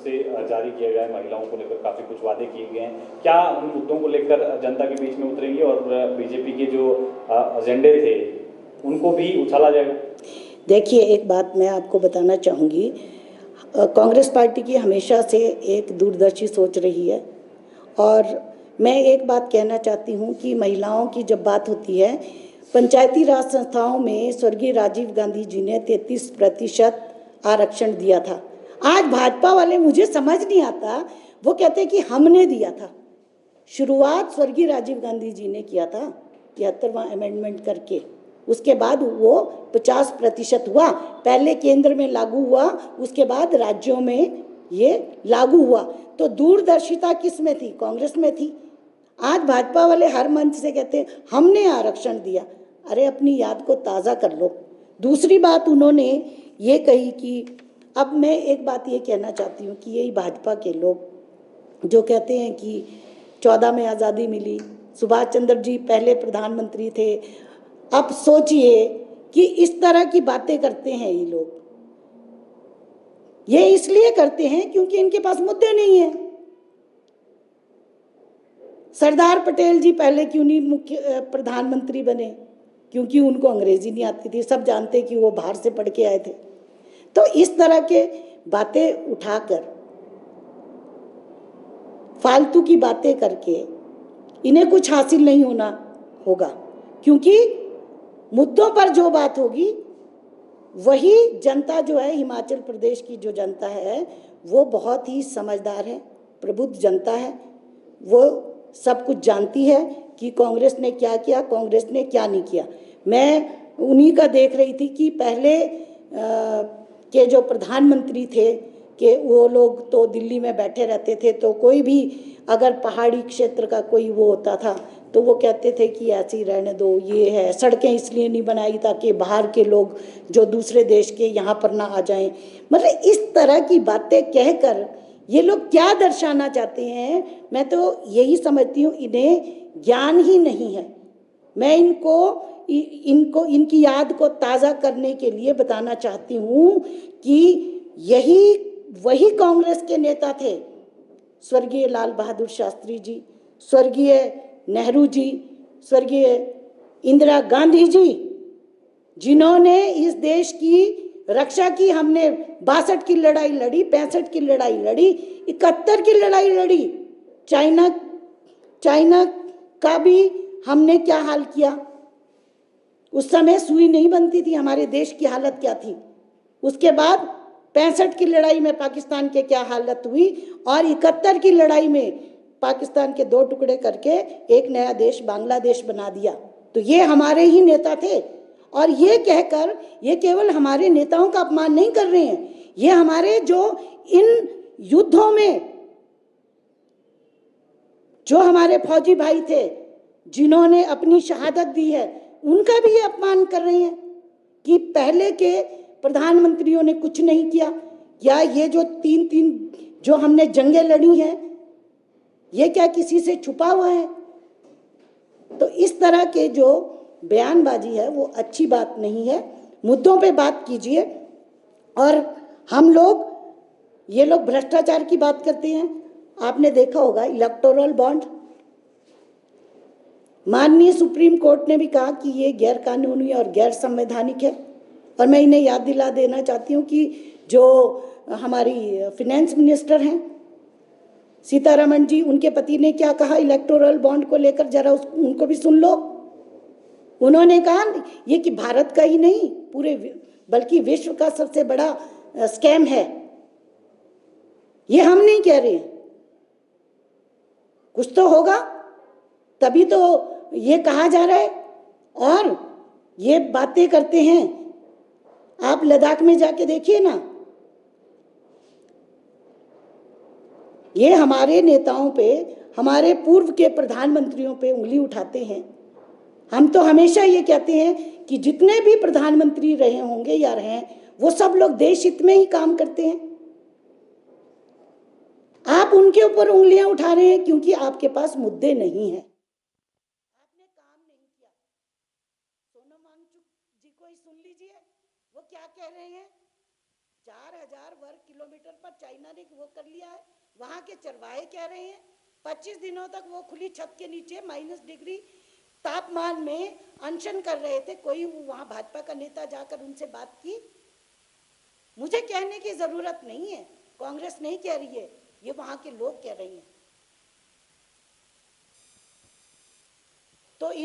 से जारी किया गया है, महिलाओं को लेकर काफ़ी कुछ वादे किए गए हैं। क्या उन मुद्दों को लेकर जनता के बीच में उतरेंगे और बीजेपी के जो एजेंडे थे उनको भी उछाला जाएगा? देखिए, एक बात मैं आपको बताना चाहूँगी, कांग्रेस पार्टी की हमेशा से एक दूरदर्शी सोच रही है। और मैं एक बात कहना चाहती हूँ कि महिलाओं की जब बात होती है, पंचायती राज संस्थाओं में स्वर्गीय राजीव गांधी जी ने 33% आरक्षण दिया था। आज भाजपा वाले, मुझे समझ नहीं आता, वो कहते कि हमने दिया था। शुरुआत स्वर्गीय राजीव गांधी जी ने किया था 73वां अमेंडमेंट करके। उसके बाद वो 50% हुआ, पहले केंद्र में लागू हुआ, उसके बाद राज्यों में ये लागू हुआ। तो दूरदर्शिता किस में थी? कांग्रेस में थी। आज भाजपा वाले हर मंच से कहते हैं हमने आरक्षण दिया। अरे अपनी याद को ताज़ा कर लो। दूसरी बात उन्होंने ये कही कि, अब मैं एक बात ये कहना चाहती हूँ कि यही भाजपा के लोग जो कहते हैं कि 14 में आज़ादी मिली, सुभाष चंद्र जी पहले प्रधानमंत्री थे। अब सोचिए कि इस तरह की बातें करते हैं ये लोग। ये इसलिए करते हैं क्योंकि इनके पास मुद्दे नहीं है। सरदार पटेल जी पहले क्यों नहीं मुख्य प्रधानमंत्री बने? क्योंकि उनको अंग्रेजी नहीं आती थी। सब जानते कि वो बाहर से पढ़ के आए थे। तो इस तरह के बातें उठाकर, फालतू की बातें करके इन्हें कुछ हासिल नहीं होना होगा, क्योंकि मुद्दों पर जो बात होगी वही जनता जो है, हिमाचल प्रदेश की जो जनता है वो बहुत ही समझदार है, प्रबुद्ध जनता है। वो सब कुछ जानती है कि कांग्रेस ने क्या किया, कांग्रेस ने क्या नहीं किया। मैं उन्हीं का देख रही थी कि पहले के जो प्रधानमंत्री थे कि वो लोग तो दिल्ली में बैठे रहते थे, तो कोई भी अगर पहाड़ी क्षेत्र का कोई वो होता था तो वो कहते थे कि ऐसे ही रहने दो, ये है। सड़कें इसलिए नहीं बनाई ताकि बाहर के लोग जो दूसरे देश के यहाँ पर ना आ जाएं। मतलब इस तरह की बातें कहकर ये लोग क्या दर्शाना चाहते हैं, मैं तो यही समझती हूँ इन्हें ज्ञान ही नहीं है। मैं इनको इनकी याद को ताज़ा करने के लिए बताना चाहती हूँ कि यही वही कांग्रेस के नेता थे, स्वर्गीय लाल बहादुर शास्त्री जी, स्वर्गीय नेहरू जी, स्वर्गीय इंदिरा गांधी जी, जिन्होंने इस देश की रक्षा की। हमने 62 की लड़ाई लड़ी, 65 की लड़ाई लड़ी, 71 की लड़ाई लड़ी। चाइना का भी हमने क्या हाल किया। उस समय सुई नहीं बनती थी, हमारे देश की हालत क्या थी। उसके बाद 65 की लड़ाई में पाकिस्तान के क्या हालत हुई, और 71 की लड़ाई में पाकिस्तान के 2 टुकड़े करके एक नया देश बांग्लादेश बना दिया। तो ये हमारे ही नेता थे। और ये कहकर ये केवल हमारे नेताओं का अपमान नहीं कर रहे हैं, ये हमारे जो इन युद्धों में जो हमारे फौजी भाई थे जिन्होंने अपनी शहादत दी है, उनका भी ये अपमान कर रहे हैं कि पहले के प्रधानमंत्रियों ने कुछ नहीं किया। या ये जो तीन जो हमने जंगें लड़ी हैं, ये क्या किसी से छुपा हुआ है? तो इस तरह के जो बयानबाजी है वो अच्छी बात नहीं है। मुद्दों पे बात कीजिए। और हम लोग, ये लोग भ्रष्टाचार की बात करते हैं। आपने देखा होगा इलेक्टोरल बॉन्ड, माननीय सुप्रीम कोर्ट ने भी कहा कि ये गैर कानूनी और गैर संवैधानिक है। और मैं इन्हें याद दिला देना चाहती हूँ कि जो हमारी फाइनेंस मिनिस्टर हैं सीतारमण जी, उनके पति ने क्या कहा इलेक्टोरल बॉन्ड को लेकर, जरा उनको भी सुन लो। उन्होंने कहा ये कि भारत का ही नहीं पूरे बल्कि विश्व का सबसे बड़ा स्कैम है। ये हम नहीं कह रहे हैं, कुछ तो होगा तभी तो ये कहा जा रहा है। और ये बातें करते हैं, आप लद्दाख में जाके देखिए ना, ये हमारे नेताओं पे, हमारे पूर्व के प्रधानमंत्रियों पे उंगली उठाते हैं। हम तो हमेशा ये कहते हैं कि जितने भी प्रधानमंत्री रहे होंगे या रहे, वो सब लोग देश हित में ही काम करते हैं। आप उनके ऊपर उंगलियां उठा रहे हैं क्योंकि आपके पास मुद्दे नहीं हैं, आपने काम नहीं किया। सोनम वांगचुक जी को ही सुन लीजिए, वो क्या कह रहे हैं। 4000 वर्ग किलोमीटर पर चाइना ने वो कर लिया है। वहाँ के चरवाहे कह रहे हैं 25 दिनों तक वो खुली छत के नीचे -डिग्री तापमान में अनशन कर रहे थे। कोई वहाँ भाजपा का नेता जाकर उनसे बात की? मुझे कहने की ज़रूरत नहीं है, कांग्रेस नहीं कह रही है, ये वहाँ के लोग कह रही हैं। तो इन